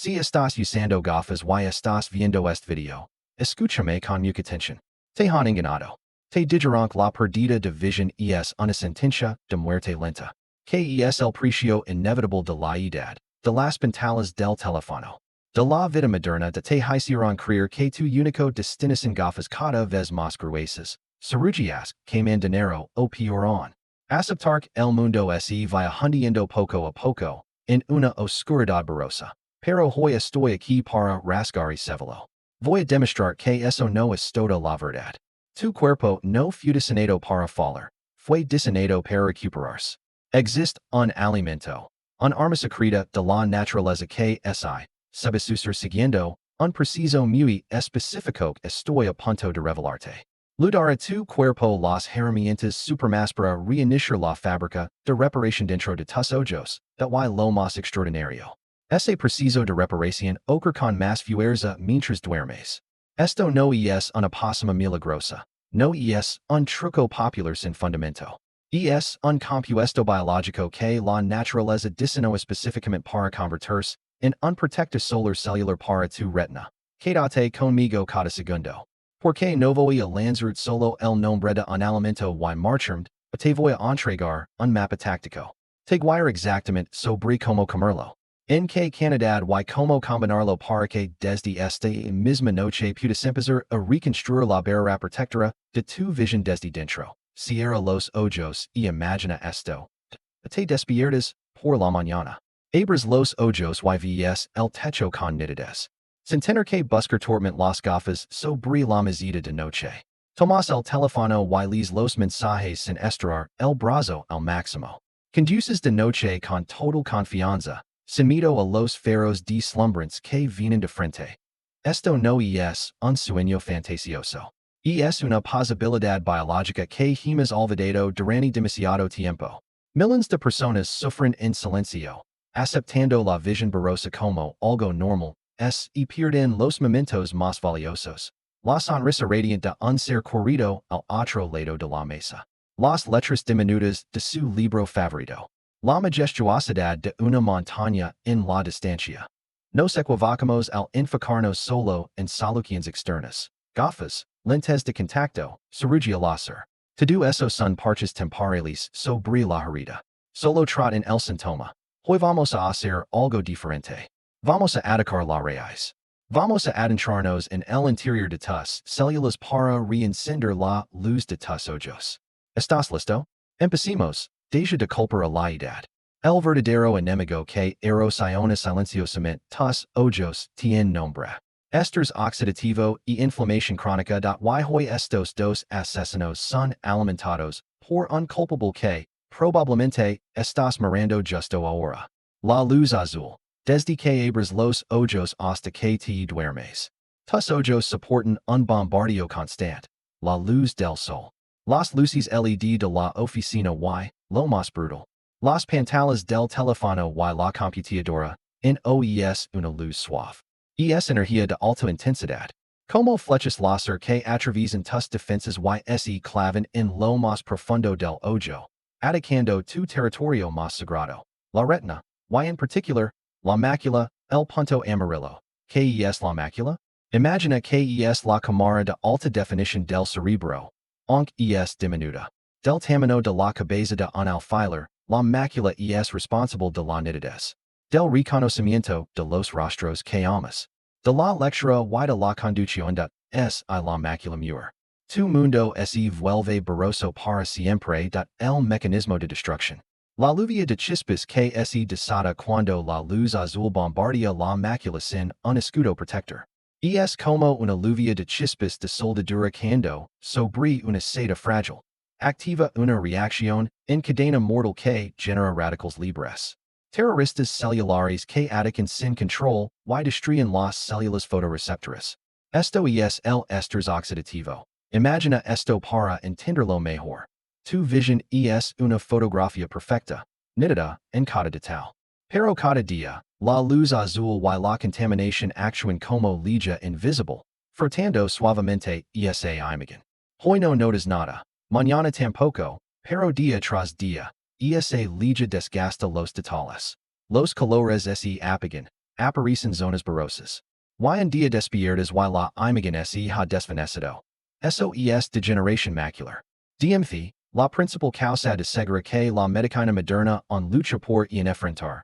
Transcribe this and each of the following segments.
Si estás usando gafas y estás viendo este video, escúchame con mucha atención. Te han engañado. Te dijeron la pérdida de visión es una sentencia de muerte lenta. Que es el precio inevitable de la edad, de las pantallas del teléfono, de la vida moderna de te hicieron creer que tu único destino en gafas cada vez más gruesas, cirugías, queman dinero o peor aún. Aceptar que el mundo se vaya hundiendo poco a poco, en una oscuridad borrosa. Pero hoy estoy aquí para rasgar y sevelo. Voy a demostrar que eso no es toda la verdad. Tu cuerpo no fue diseñado para fallar, fue diseñado para recuperarse. Existe un alimento, un arma secreta de la naturaleza que sabes usar siguiendo, un preciso muy específico que estoy a punto de revelarte. Ludar a tu cuerpo las herramientas supermas para reiniciar la fábrica de reparación dentro de tus ojos, that y lo más extraordinario. Ese preciso de reparación ocurre con más fuerza mientras duermes. Esto no es una pócima milagrosa, no es un truco popular sin fundamento. Es un compuesto biológico que la naturaleza diseñó específicamente para convertirse en un protector solar celular para tu retina. Quédate conmigo cada segundo. Porque no voy a lanzar solo el nombre de un alimento y marcharme, te voy a entregar un mapa táctico. Te guiar exactamente sobre cómo comerlo. En qué cantidad y cómo combinarlo para que desde esta misma noche puedas empezar a reconstruir la barrera protectora de tu visión desde dentro. Cierra los ojos y imagina esto. Te despiertas por la mañana. Abres los ojos y ves el techo con nitidez. Sin tener que buscar torment las gafas sobre la mesita de noche. Tomas el teléfono y lees los mensajes sin estirar el brazo al máximo. Conduces de noche con total confianza, sin miedo a los faros deslumbrantes que vienen de frente. Esto no es un sueño fantasioso. Es una posibilidad biológica que hemos olvidado durante demasiado tiempo. Millones de personas sufren en silencio, aceptando la visión borrosa como algo normal, y pierden los momentos más valiosos. La sonrisa radiante de un ser corrido al otro lado de la mesa. Las letras diminutas de su libro favorito. La majestuosidad de una montaña en la distancia. Nos equivocamos al enfocarnos solo en soluciones externas. Gafas, lentes de contacto, cirugía láser. Todo eso son parches temporales sobre la herida. Solo trata en el síntoma. Hoy vamos a hacer algo diferente. Vamos a atacar la raíz. Vamos a adentrarnos en el interior de tus células para reencender la luz de tus ojos. ¿Estás listo? Empecemos. Deja de culpar a la edad. El verdadero enemigo que erosiona silenciosamente tus ojos tiene nombre. Estrés oxidativo y inflamación crónica. Y hoy estos dos asesinos son alimentados por un culpable que, probablemente, estás mirando justo ahora. La luz azul. Desde que abres los ojos hasta que te duermes. Tus ojos soportan un bombardeo constante. La luz del sol. Las luces LED de la oficina y, lo más brutal. Las pantallas del teléfono y la computadora, no es una luz suave. Es energía de alta intensidad. Como flechas láser que atraviesan tus defensas y se clavan en lo más profundo del ojo, atacando tu territorio más sagrado. La retina, y en particular, la mácula, el punto amarillo. ¿Qué es la mácula? Imagina que es la cámara de alta definición del cerebro. Aunque es diminuta. Del tamaño de la cabeza de un alfiler, la mácula es responsable de la nitidez. Del reconocimiento de los rostros que amas. De la lectura y de la conducción de la mácula muer. Tu mundo se vuelve borroso para siempre. El mecanismo de destrucción. La lluvia de chispas que se desata cuando la luz azul bombardea la mácula sin un escudo protector. Es como una lluvia de chispas de soldadura cayendo sobre una seda frágil. Activa una reacción en cadena mortal que genera radicales libres. Terroristas celulares que atacan sin control y destruyen las células fotorreceptoras. Esto es el estrés oxidativo. Imagina esto para entenderlo mejor. Tu visión es una fotografía perfecta, nítida, en cada detalle. Pero cada día, la luz azul y la contaminación actúan como liga invisible, frotando suavemente esa imagen. Hoy no notas nada, mañana tampoco, pero día tras día, esa liga desgasta los detalles. Los colores se apagan, aparecen zonas borrosas. Y en día despiertas y la imagen es hija desvanecido. SOES degeneración macular. DMV, la principal causa de segura que la medicina moderna en lucha por enfrentar.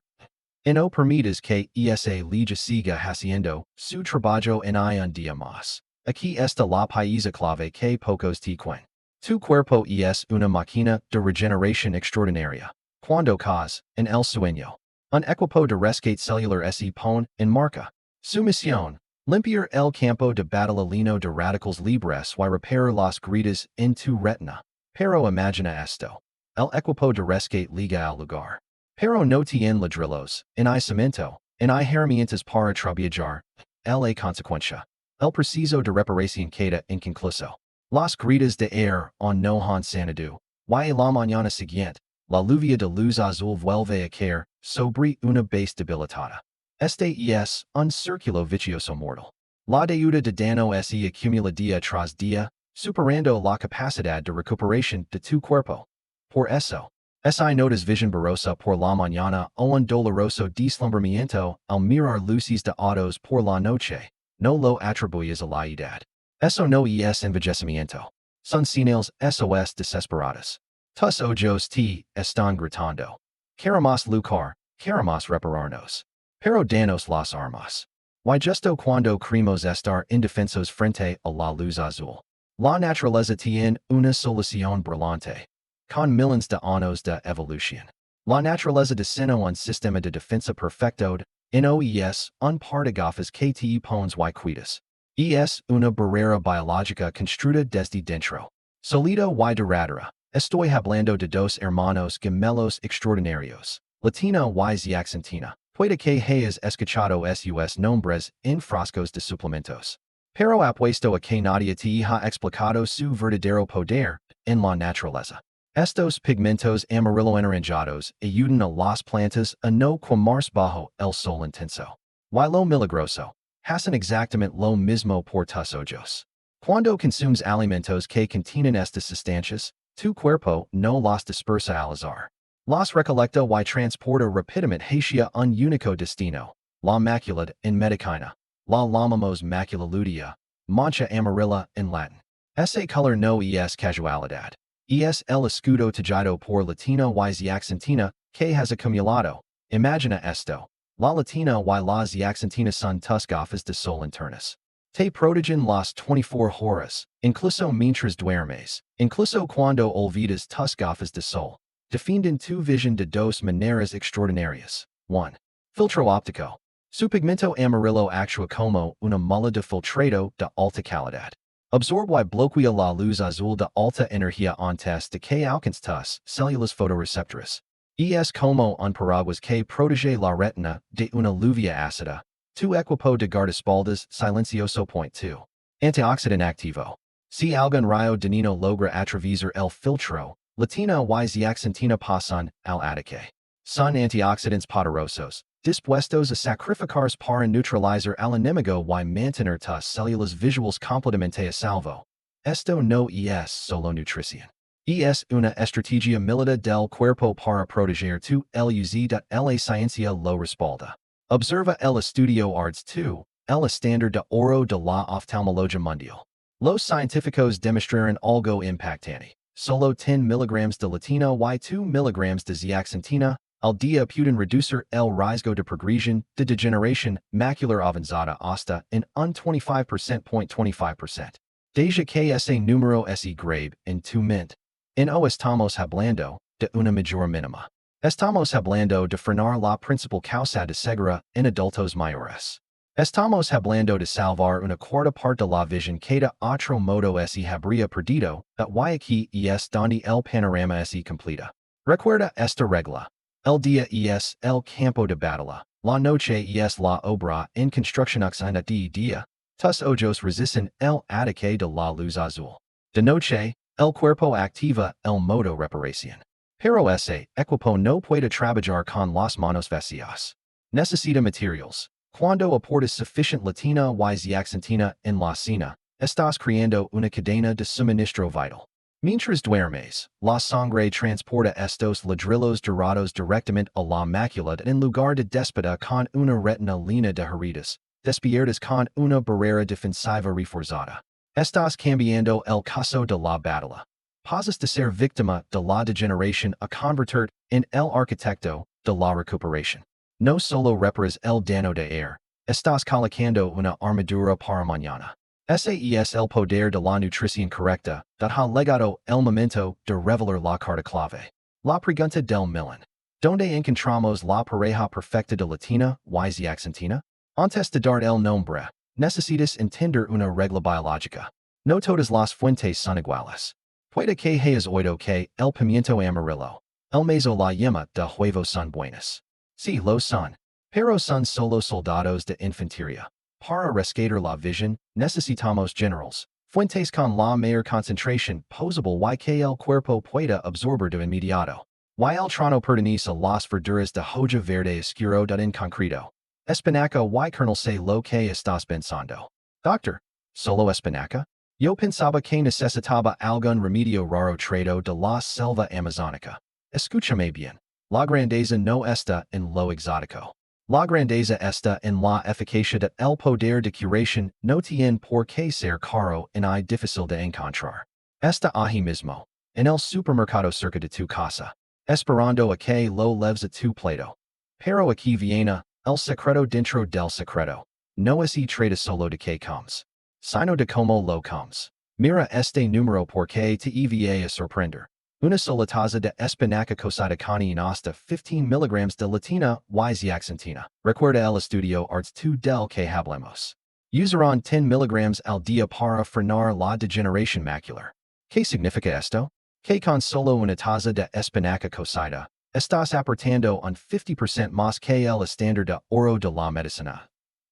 No permitas que esa liga siga haciendo su trabajo en un día más. Aquí está la paisa clave que pocos te cuen. Tu cuerpo es una máquina de regeneración extraordinaria. Cuando caes, en el sueño. Un equipo de rescate celular se pone en marca. Su misión, limpiar el campo de batalla lleno de radicales libres y reparar las grietas en tu retina. Pero imagina esto. El equipo de rescate liga al lugar. Pero no tiene ladrillos, en cemento, en herramientas para trabajar. La consecuencia. El preciso de reparación queda inconcluso. Las grietas de air on no han sanado. Y la mañana siguiente, la lluvia de luz azul vuelve a caer sobre una base debilitada. Este es un círculo vicioso mortal. La deuda de daño se acumula día tras día, superando la capacidad de recuperación de tu cuerpo. Por eso, si notas visión borrosa por la mañana o un doloroso deslumbramiento al mirar luces de autos por la noche, no lo atribuyas a la edad. Eso no es envejecimiento. Son señales SOS desesperadas. Tus ojos te están gritando. Queremos luchar, queremos repararnos. Pero danos las armas. Y justo cuando creemos estar indefensos frente a la luz azul. La naturaleza tiene una solución brillante. Con millones de años de evolución. La naturaleza diseñó un sistema de defensa perfecto, NOES, un par de gafas que te pones y cuidas. Es una barrera biológica construida desde dentro. Solido y duradera. Estoy hablando de dos hermanos gemelos extraordinarios. Latina y Xiaxantina. Puede que hayas escuchado sus nombres en frascos de suplementos. Pero apuesto a que nadie te ha explicado su verdadero poder en la naturaleza. Estos pigmentos amarillo anaranjados ayudan a las plantas a no quemarse bajo el sol intenso. Y lo milagroso, hacen exactamente lo mismo por tus ojos. Cuando consumes alimentos que contienen estas sustancias, tu cuerpo no las dispersa al azar. Las recolecta y transporta rápidamente hacia un único destino, la macula en medicina. La llamamos macula lutea, mancha amarilla en latín. Ese color no es casualidad. Es el escudo tallado por Latina y Xiaxantina que has acumulado. Imagina esto. La Latina y la Xiaxantina son tus gafas de sol internas. Te protegen las 24 horas, incluso mientras duermes, incluso cuando olvidas tus gafas de sol. Defienden tu visión de dos maneras extraordinarias. 1. Filtro óptico. Su pigmento amarillo actúa como una malla de filtrado de alta calidad. Absorbe y bloquea la luz azul de alta energía antes de que alcance tus células fotoreceptoras. Es como un paraguas que protege la retina de una lluvia ácida. Tu equipo de guardaespaldas silencioso. 2. Antioxidant activo. Si algún rayo dañino logra atravesar el filtro, Latina y Xiaxantina pasan al ataque. Son antioxidantes poderosos, dispuestos a sacrificarse para neutralizar al enemigo y mantener tus células visuales completamente a salvo. Esto no es solo nutrición. Es una estrategia militar del cuerpo para proteger tu luz. La ciencia lo respalda. Observa el estudio ARDS 2, el estándar de oro de la oftalmología mundial. Los científicos demostraron algo impactante. Solo 10 mg de Latina y 2 mg de Xiaxantina al día pueden reducir el riesgo de progresión de degeneración macular avanzada hasta en un 25%. Deja que ese número es grave en tu mente. No estamos hablando de una mayor mínima. Estamos hablando de frenar la principal causa de ceguera en adultos mayores. Estamos hablando de salvar una cuarta parte de la visión que de otro modo se habría perdido, y aquí es donde el panorama se completa. Recuerda esta regla. El día es el campo de batalla, la noche es la obra en construcción de día. Tus ojos resisten el ataque de la luz azul. De noche, el cuerpo activa el modo reparación. Pero ese equipo no puede trabajar con las manos vacías. Necesita materials. Cuando aportas suficient Latina y Xiaxantina en la cena, estás creando una cadena de suministro vital. Mientras duermes, la sangre transporta estos ladrillos dorados directamente a la macula en lugar de despedida con una retina llena de heridas, despiertas con una barrera defensiva reforzada. Estás cambiando el caso de la batalla. Pasas de ser víctima de la degeneración a convertir en el arquitecto de la recuperación. No solo reparas el daño de ayer, estás colocando una armadura para mañana. SAES el poder de la nutrición correcta, dat ha legado el momento de revelar la carta clave. La pregunta del millón. ¿Dónde encontramos la pareja perfecta de Latina, y Accentina? Antes de dar el nombre, necesitas entender una regla biológica. No todas las fuentes son iguales. Puede que hayas oído que el pimiento amarillo, el maíz o la yema de huevo son buenas. Sí, lo son. Pero son solo soldados de infantería. Para rescatar la visión, necesitamos generals, fuentes con la mayor concentración posible y que el cuerpo pueda absorber de inmediato. Y el trono pertenece a las verduras de hoja verde oscuro en concreto. Espinaca y kernel sé lo que estás pensando. Doctor, ¿solo espinaca? Yo pensaba que necesitaba algún remedio raro traído de la selva amazónica. Escúchame bien. La grandeza no está en lo exótico. La grandeza está en la eficacia de el poder de curación no tiene por qué ser caro y difícil de encontrar. Está ahí mismo, en el supermercado cerca de tu casa, esperando a que lo leves a tu plato. Pero aquí viene el secreto dentro del secreto. No es y trata solo de que comes, sino de como lo comes. Mira este número porque te va a sorprender. Una sola taza de espinaca cocida con hasta 15 mg de latina y accentina. Recuerda el estudio Arts 2 del que hablamos. Usarán 10 mg al día para frenar la degeneración macular. ¿Qué significa esto? Que con solo una taza de espinaca cocida, estás aportando un 50% más que el estándar de oro de la medicina.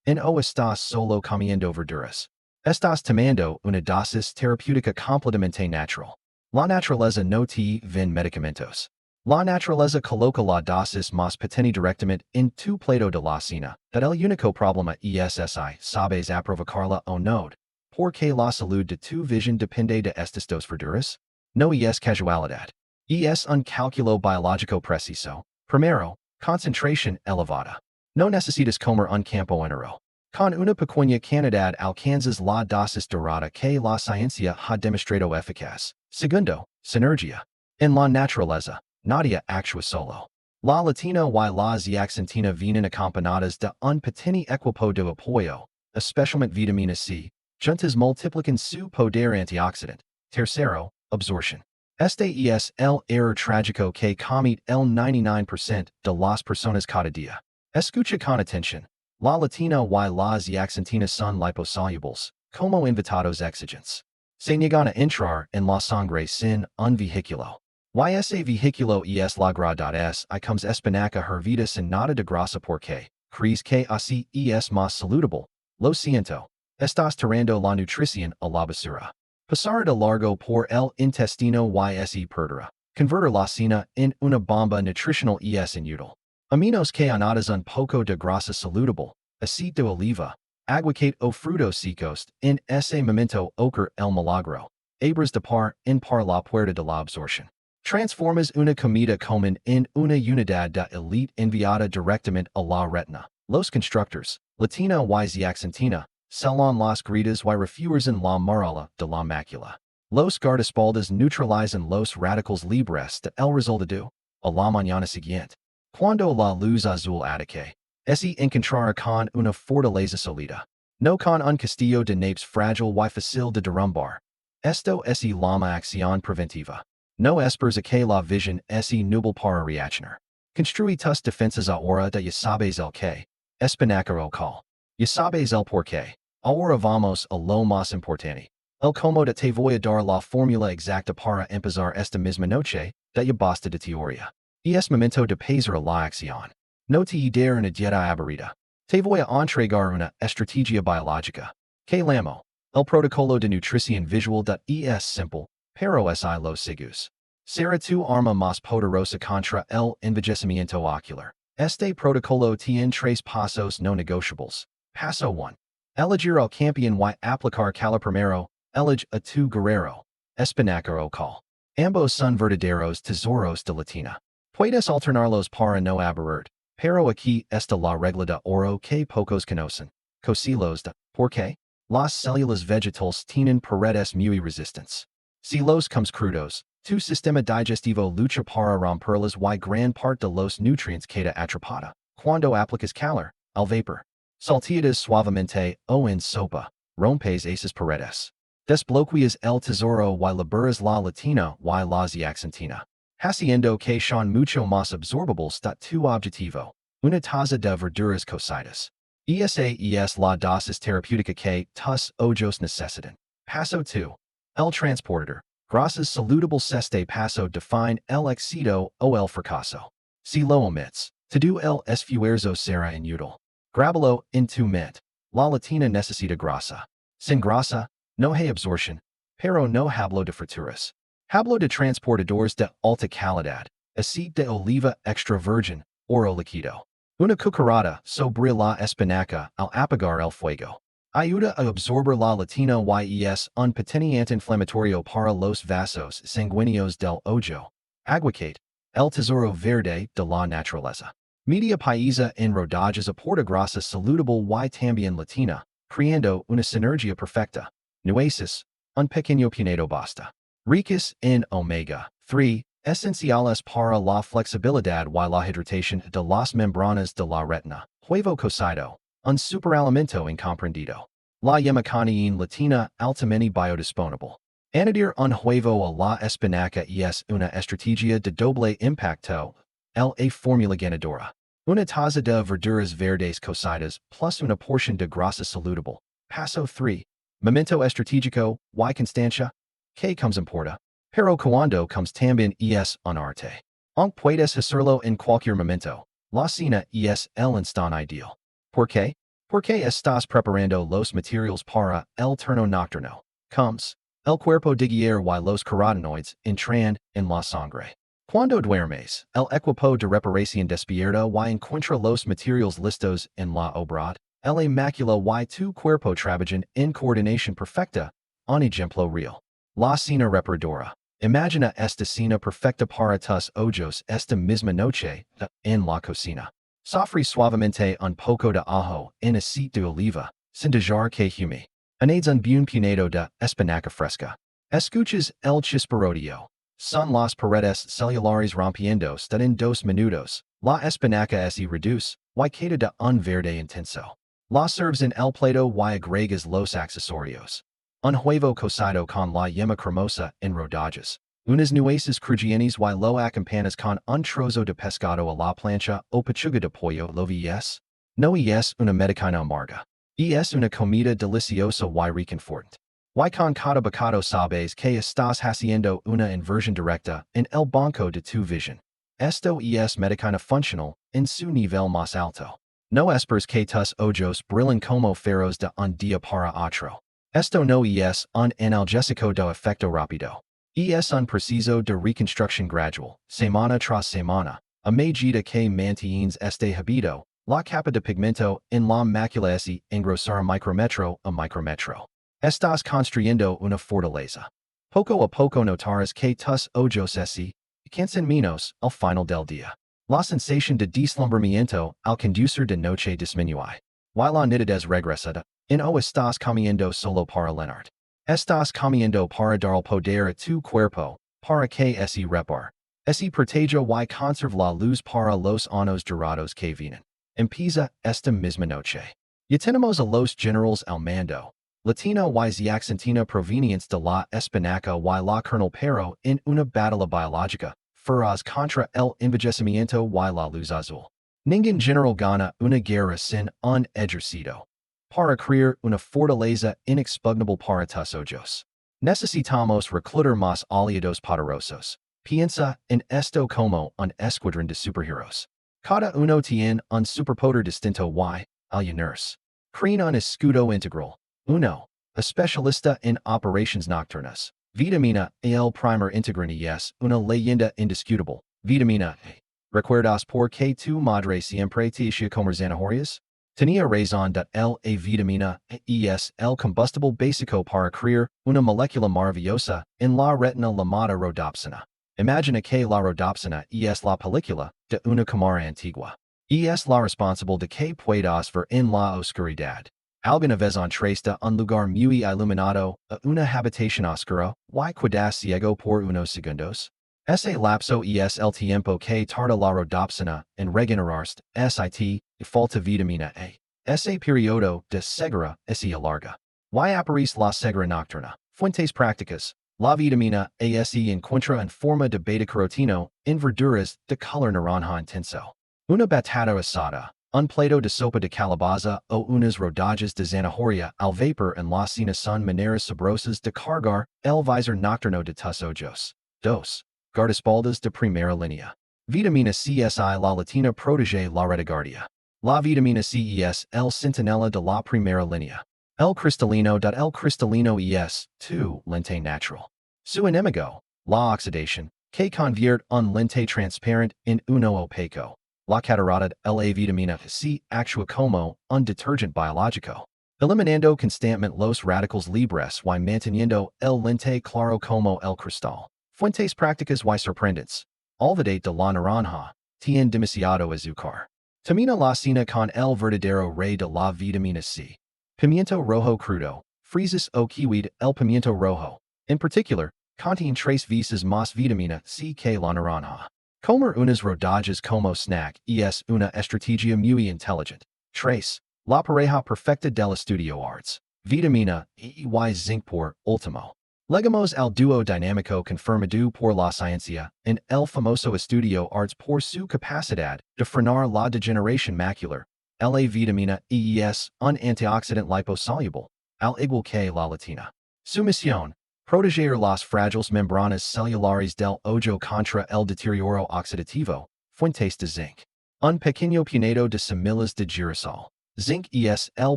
No estás solo comiendo verduras. Estás tomando una dosis terapéutica completamente natural. La naturaleza no te ven medicamentos. La naturaleza coloca la dosis más potente directamente en tu plato de la cena, dat el único problema es si sabes aprovecarla o no, porque la salud de tu visión depende de estas dos verduras. No es casualidad. Es un cálculo biológico preciso. Primero, concentración elevada. No necesitas comer un campo entero. Con una pequeña cantidad alcanzas la dosis dorada que la ciencia ha demostrado eficaz. Segundo, sinergia. En la naturaleza, nadie actúa solo. La latina y las accentina vienen acompañadas de un pequeño equipo de apoyo, especialmente vitamina C, juntas multiplican su poder antioxidante. Tercero, absorción. Este es el error trágico que comete el 99% de las personas cada día. Escucha con atención. La latina y las accentina son liposolubles, como invitados exigentes. Se niegan a entrar en la sangre sin un vehículo. Y ese vehículo es la grasa y comes espinaca hervida sin nada de grasa porque crees que así es más saludable. Lo siento. Estás tirando la nutrición a la basura. Pasar de largo por el intestino y perderá. Convertir la cena en una bomba nutricional es inútil. A menos que añadas un poco de grasa saludable, aceite de oliva, aguacate o frutos secos, en ese momento ocurre el milagro. Abres de par en par la puerta de la absorción. Transformas una comida común en una unidad de elite enviada directamente a la retina. Los constructores, latina y accentina, selon las gritas y refuerzan la muralla de la macula. Los guardaespaldas neutralizan los radicales libres de el resultado. A la mañana siguiente. Cuando la luz azul ataque, es encontrar con una fortaleza sólida, no con un castillo de naipes frágil y fácil de derrumbar. Esto es la acción preventiva. No esperes a que la visión es nubel para reaccionar. Construye tus defensas ahora de ya sabes el que. Espinaca o cal. Ya sabes el porqué. Ahora vamos a lo más importante. El cómo de te voy a dar la fórmula exacta para empezar esta misma noche, de ya basta de teoría. Es momento de pasar a la acción. No te dar una dieta aburrida. Te voy a entregar una estrategia biológica. Que llamo el protocolo de nutrición visual es simple, pero es lo sigus. Será tu arma más poderosa contra el envejecimiento ocular. Este protocolo tiene 3 pasos no negociables. Paso 1. Elegir el campeón y aplicar cala primero. Elige a tu guerrero. espinaca o cal. Ambos son verdaderos tesoros de latina. Puedes alternarlos para no aburrir, pero aquí está la regla de oro que pocos conocen. Cocilos de, ¿por qué? Las células vegetales tienen paredes muy resistentes. Si los comes crudos, tu sistema digestivo lucha para romperlas y gran parte de los nutrientes queda atrapada. Cuando aplicas calor, al vapor, salteadas suavemente o en sopa, rompes esas paredes. Desbloqueas el tesoro y liberas la latina y la zeaxantina. Haciendo que son mucho más absorbables de tu objetivo. Una taza de verduras cocidas. Esa es la dosis terapéutica que tus ojos necesitan. Paso 2. El transportador. Grasas saludables este paso define el éxito o el fracaso. Si lo omites, todo el esfuerzo será inútil. Grábalo en tu mente. La latina necesita grasa. Sin grasa, no hay absorción, pero no hablo de frituras. Hablo de transportadores de alta calidad, aceite de oliva extra virgin, oro líquido. Una cucharada sobre la espinaca al apagar el fuego. Ayuda a absorber la latina y es un pequeño antiinflamatorio para los vasos sanguíneos del ojo. Aguacate, el tesoro verde de la naturaleza. Media paisa en rodajas aporta grasa saludable y también latina, creando una sinergia perfecta. Nueces, un pequeño puñado basta. Ricas en omega 3, esenciales para la flexibilidad y la hidratación de las membranas de la retina. Huevo cocido, un superalimento incomprendido. La yemacaneína latina altamente biodisponible. Añadir un huevo a la espinaca es una estrategia de doble impacto. La fórmula ganadora. Una taza de verduras verdes cocidas plus una porción de grasa saludable. Paso 3. Momento estratégico y constancia. Que comes importa. Pero cuando comes también es un arte. Aunque puedes hacerlo en cualquier momento. La cena es el instante ideal. ¿Por qué? Porque estás preparando los materiales para el turno nocturno. Comes. El cuerpo digiere y los carotenoides entran en la sangre. Cuando duermes, el equipo de reparación despierta y encuentra los materiales listos en la obra. La mácula y tu cuerpo trabajan en coordinación perfecta. Un ejemplo real. La cena reparadora. Imagina esta cena perfecta para tus ojos esta misma noche en la cocina. Sofre suavemente un poco de ajo en aceite de oliva, sin dejar que hume. Añades un buen puñado de espinaca fresca. Escuchas el chisparodio. Son las paredes celulares rompiéndose en 2 minutos. La espinaca se reduce, y queda de un verde intenso. La serves en el plato y agregas los accesorios. Un huevo cocido con la yema cremosa en rodajas. Unas nueces crujientes y lo acompañas con un trozo de pescado a la plancha o pechuga de pollo. Lo ves? No es una medicina amarga. Es una comida deliciosa y reconfortante. Y con cada bocado sabes que estás haciendo una inversión directa en el banco de tu visión. Esto es medicina funcional en su nivel más alto. No esperes que tus ojos brillen como faros de un día para otro. Esto no es un analgésico de efecto rápido. Es un proceso de reconstrucción gradual, semana tras semana, a medida que mantienes este hábito. La capa de pigmento en la mácula se engrosará micrometro a micrometro. Estás construyendo una fortaleza. Poco a poco notarás que tus ojos se cansan menos al final del día. La sensación de deslumbramiento al conducir de noche disminuye. Y la nitidez regresa. No estás comiendo solo para llenarte. Estás comiendo para dar el poder a tu cuerpo, para que se repare. Se protege y conserve la luz para los años dorados que vienen. Empieza esta misma noche. Ya tenemos a los generals al mando. Latina y zeaxantina provenientes de la espinaca y la kernel pero en una batalla biológica, feroz contra el envejecimiento y la luz azul. Ningún general gana una guerra sin un ejército. Para crear una fortaleza inexpugnable para tus ojos. Necesitamos reclutar más aliados poderosos. Piensa en esto como un escuadrón de superhéroes. Cada uno tiene un superpoder distinto y, al unirse, crean un escudo integral. 1. Especialista en operations nocturnas. Vitamina A. El primer integrante es una leyenda indiscutible. Vitamina A. ¿Recuerdas por qué tu madre siempre te hacía comer zanahorias? Tenía razón de la vitamina es el combustible básico para crear una molécula maravillosa en la retina llamada rhodopsina. Imagina que la rhodopsina es la película de una cámara antigua. Y es la responsable de que puedas ver en la oscuridad. Alguna vez entraste a un lugar muy iluminado, a una habitación oscura, y quedas ciego por unos segundos? Ese lapso es el tiempo que tarda la rhodopsina en regenerarse, sit, falta vitamina A. Ese periodo de ceguera es alarga. Y aparece la ceguera nocturna. Fuentes prácticas. La vitamina A se encuentra en forma de beta-caroteno en verduras de color naranja intenso. Una batata asada, un plato de sopa de calabaza o unas rodajas de zanahoria al vapor en la cena son maneras sabrosas de cargar el visor nocturno de tus ojos. 2. Guardaespaldas de primera línea. Vitamina C si la latina protege la retaguardia. La vitamina C es el centinela de la primera línea. El cristalino es, 2, lente natural. Su enemigo, la oxidación, que convierte un lente transparente en uno opaco. La catarata de la vitamina C actúa como un detergente biológico, eliminando constantemente los radicales libres y manteniendo el lente claro como el cristal. Fuentes prácticas y sorprendentes. Olvídate de la naranja, tiene demasiado azúcar. Termina la cena con el verdadero rey de la vitamina C. Pimiento rojo crudo, fresas o kiwi. El pimiento rojo, en particular, contiene 3 veces más vitamina C que la naranja. Comer unas rodajas como snack es una estrategia muy inteligente. 3. La pareja perfecta del estudio arts. Vitamina E y zinc por último. Legamos al dúo dinámico confirmado por la ciencia en el famoso estudio arts por su capacidad de frenar la degeneración macular. La vitamina E es un antioxidante liposoluble, al igual que la latina. Su misión: proteger las frágiles membranas celulares del ojo contra el deterioro oxidativo. Fuentes de zinc. Un pequeño puñado de semillas de girasol. Zinc es el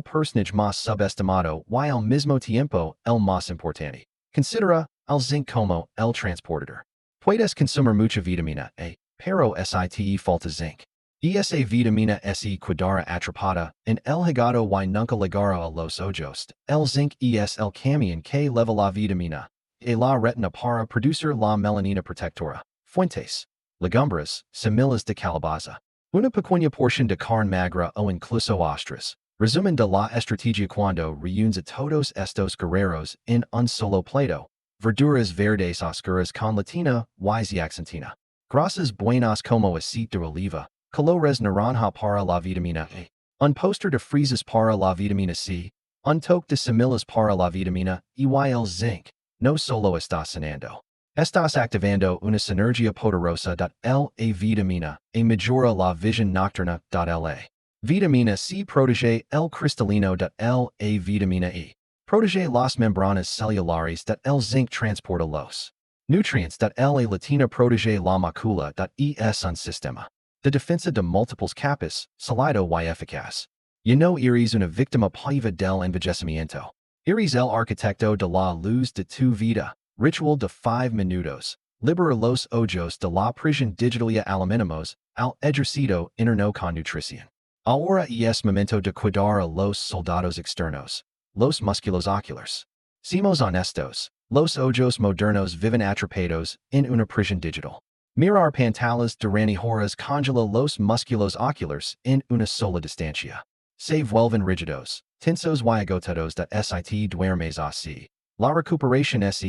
personaje más subestimado y al mismo tiempo el más importante. Considera al zinc como el transportador. Puedes consumir mucha vitamina A, pero si falta zinc. Esa vitamina se quedará atrapada en el hígado y nunca llegará a los ojos. El zinc es el camión que leva la vitamina a la retina para producir la melanina protectora. Fuentes. Legumbres, semillas de calabaza. Una pequeña porción de carne magra o incluso ostras. Resumen de la estrategia cuando reúnes a todos estos guerreros en un solo plato. Verduras verdes oscuras con latina y zeaxantina. Grasas buenas como aceite de oliva. Colores naranja para la vitamina A. Un póster de fresas para la vitamina C. Un toque de semillas para la vitamina E y el zinc. No solo estás cenando. Estás activando una sinergia poderosa. La vitamina A mejora la visión nocturna. La vitamina C protege el cristalino. La vitamina E protege las membranas celulares. El zinc transporta los nutrientes. La latina protege la macula. Es un sistema de defensa de múltiples capas, sólido y eficaz. No eres una víctima pasiva del envejecimiento. Eres el arquitecto de la luz de tu vida. Ritual de 5 minutos. Libera los ojos de la prisión digital y alimentamos al ejercicio interno con nutrición. Ahora es momento de cuidar a los soldados externos. Los músculos oculares. Seamos honestos, los ojos modernos viven atrapados en una prisión digital. Mirar pantallas durante horas congela los músculos oculares en una sola distancia. Se vuelven rígidos, tensos y agotados. Sit duermes así. La recuperación es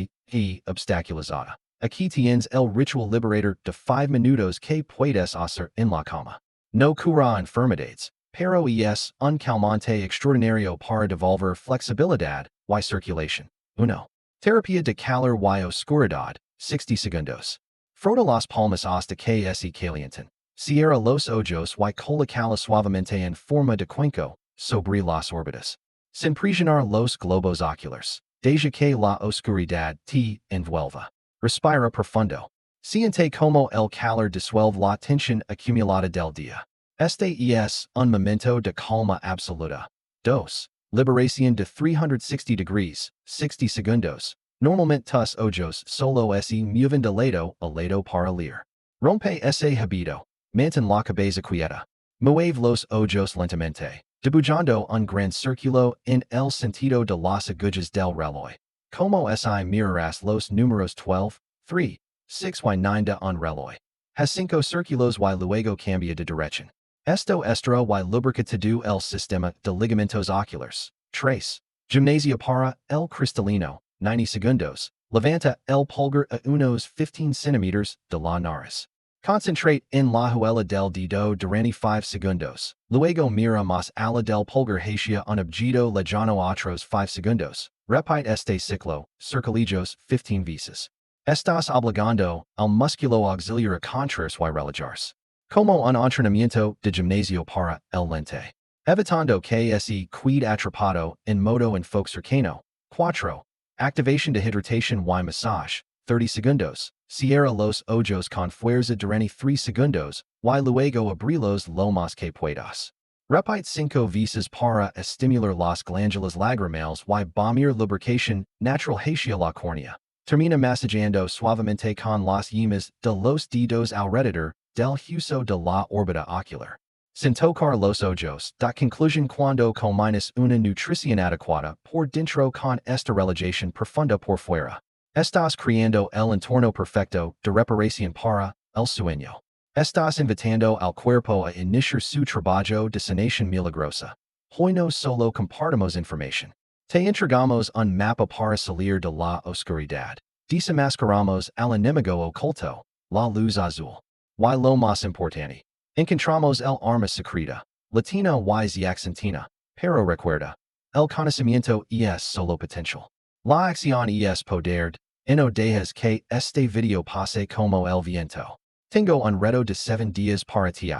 obstaculizada. Aquí tienes el ritual liberador de 5 minutos que puedes hacer en la cama. No cura enfermedades, pero es un calmante extraordinario para devolver flexibilidad y circulación. 1. Terapia de calor y oscuridad, 60 segundos. Frota las palmas hasta que se calienten. Cierra los ojos y coloca suavemente en forma de cuenco sobre las órbitas. Sin presionar los globos oculares. Deja que la oscuridad te envuelva. Respira profundo. Siente como el calor disuelve la tensión acumulada del día. Este es un momento de calma absoluta. 2. Liberación de 360 degrees, 60 segundos. Normalmente tus ojos solo se mueven de lado a lado para leer. Rompe ese hábito. Mantén la cabeza quieta. Mueve los ojos lentamente. Debujando un gran circulo en el sentido de las agujas del reloj. Como si miraras los números 12, 3, 6 y 9 de un reloj. Has 5 círculos y luego cambia de dirección. Esto estero y lubricado el sistema de ligamentos oculares. 3. Gimnasia para el cristalino, 90 segundos. Levanta el pulgar a unos 15 cm de la nariz. Concentrate en la huella del dedo durante 5 segundos. Luego mira más allá del pulgar hacia un objeto lejano otros 5 segundos. Repite este ciclo, circulillos 15 veces. Estás obligando al músculo auxiliar a contrarse y relajarse. Como un entrenamiento de gimnasio para el lente. Evitando que se quede atrapado en modo enfoque cercano. 4. Activation de hidratación y massage, 30 segundos. Cierra los ojos con fuerza durante 3 segundos, y luego abrirlos lo más que puedas. Repite 5 veces para estimular las glándulas lagrimales y bombear lubricación natural hacia la córnea. Termina massageando suavemente con las yemas de los dedos alrededor del huso de la órbita ocular. Sin tocar los ojos. Conclusión cuando combinas una nutrición adecuada por dentro con esta relajación profunda por fuera. Estás creando el entorno perfecto de reparación para el sueño. Estás invitando al cuerpo a iniciar su trabajo de sanación milagrosa. Hoy no solo compartimos información. Te entregamos un mapa para salir de la oscuridad. Desenmascaramos al enemigo oculto, la luz azul. Y lo más importante. Encontramos el arma secreta. Latina y Zaccentina. Pero recuerda. El conocimiento es solo potencial. La acción es poder. No dejes que este video pase como el viento. Tengo un reto de 7 días para ti.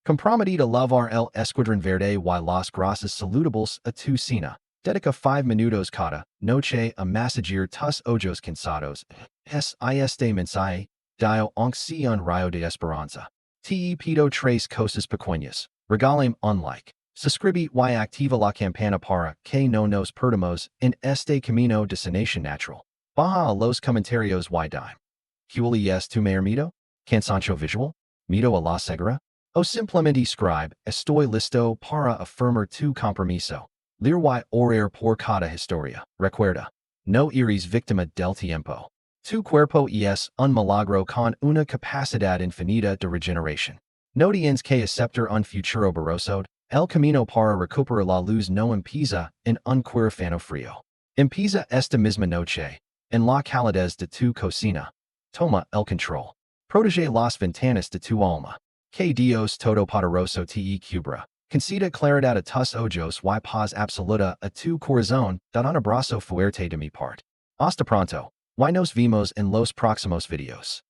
Comprometido a lavar el escuadrón verde y las grasas saludables a tu cena. Dedica 5 minutos cada noche a massagear tus ojos cansados. Este mensaje, dio aunque sea un rayo de esperanza. Te pido 3 cosas pequeñas. Regálame un like. Suscribe y activa la campana para que no nos perdamos en este camino de sanación natural. Baja a los comentarios y dime. ¿Cuál es tu mayor miedo? ¿Cansancio visual? ¿Miedo a la ceguera? O simplemente escribe, estoy listo para afirmar tu compromiso. Leer y orar por cada historia. Recuerda, no eres víctima del tiempo. Tu cuerpo es un milagro con una capacidad infinita de regeneración. No tienes que aceptar un futuro borroso. El camino para recuperar la luz no empieza en un quirófano frío. Empieza esta misma noche. En la calidez de tu cocina. Toma el control. Protege las ventanas de tu alma. Que Dios Todopoderoso te cubra. Conceda claridad a tus ojos y paz absoluta a tu corazón. Da un abrazo fuerte de mi parte. Hasta pronto. Y nos vemos en los próximos videos.